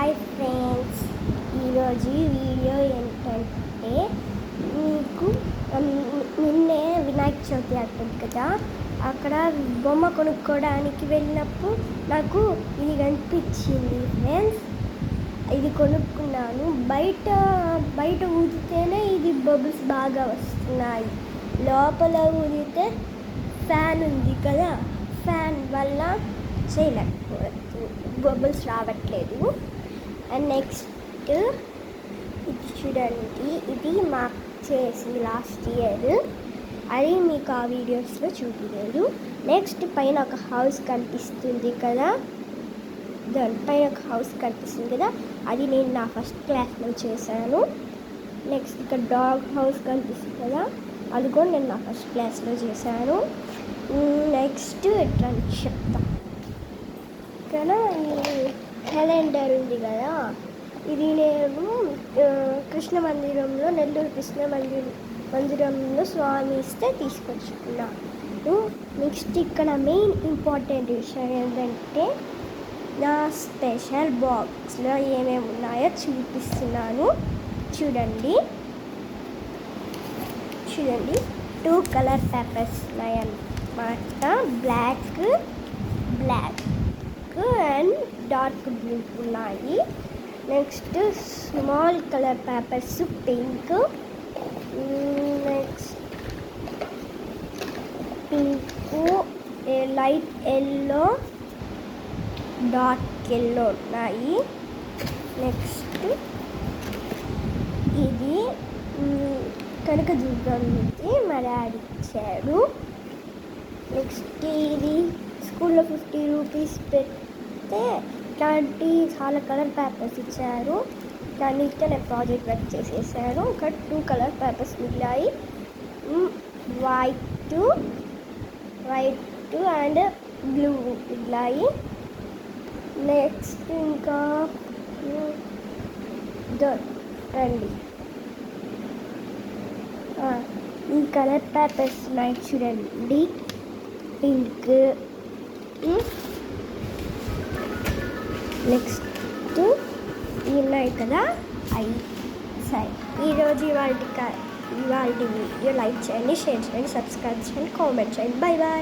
Hi friends, ఈరోజు video ఏంటంటే మీకు నిన్నే వినాయక చవితి అవుతుంది కదా. అక్కడ బొమ్మ కొనుక్కోవడానికి వెళ్ళినప్పుడు నాకు ఇది కనిపించింది ఫ్రెండ్స్. ఇది కొనుక్కున్నాను. బయట ఊదితేనే ఇది బబుల్స్ బాగా వస్తున్నాయి. లోపల ఊదితే ఫ్యాన్ ఉంది కదా, ఫ్యాన్ వల్ల చేయలేకపోతుంది, బబుల్స్ రావట్లేదు. అండ్ నెక్స్ట్ ఇది చూడండి, ఇది మాకు చేసి లాస్ట్ ఇయర్, అది మీకు ఆ వీడియోస్లో చూపించలేదు. నెక్స్ట్ పైన ఒక హౌస్ కనిపిస్తుంది కదా, దానిపైన ఒక హౌస్ కనిపిస్తుంది కదా, అది నేను నా ఫస్ట్ క్లాస్లో చేశాను. నెక్స్ట్ ఇక్కడ డాగ్ హౌస్ కనిపిస్తుంది కదా, అది కూడా నేను నా ఫస్ట్ క్లాస్లో చేశాను. నెక్స్ట్ ఇట్లా చెప్తా కదా, ఈ క్యాలెండర్ ఉంది కదా, ఇది నేను కృష్ణ మందిరంలో, నెల్లూరు కృష్ణ మందిరంలో స్వామి ఇస్తే తీసుకొచ్చుకున్నాను. నెక్స్ట్ ఇక్కడ మెయిన్ ఇంపార్టెంట్ విషయం ఏంటంటే, నా స్పెషల్ బాక్స్లో ఏమేమి ఉన్నాయో చూపిస్తున్నాను. చూడండి 2 కలర్ పేపర్స్ ఉన్నాయన్నమాట. బ్లాక్ అండ్ డార్క్ బ్లూ ఉన్నాయి. Next small colour papers pink, next light yellow, dark yellow ఉన్నాయి. నెక్స్ట్ ఇది కనకదుర్గమ్మకి మా డాడీ ఇచ్చాడు. నెక్స్ట్ ఇది స్కూల్లో 50 రూపీస్ పెడితే ఇట్లాంటి చాలా కలర్ పేపర్స్ ఇచ్చారు. దానితో నేను ప్రాజెక్ట్ వర్క్ చేసేసాను. ఒక 2 కలర్ పేపర్స్ మిగిలాయి, వైట్ అండ్ బ్లూ మిగిలాయి. నెక్స్ట్ ఇంకా రండి, ఈ కలర్ పేపర్స్ ఉన్నాయి చూడండి, పింక్. నెక్స్ట్ ఉన్నాయి కదా, సరే. ఈరోజు ఇవాళ వీడియో లైక్ చేయండి, షేర్ చేయండి, సబ్స్క్రైబ్ చేయండి, కామెంట్ చేయండి. Bye bye.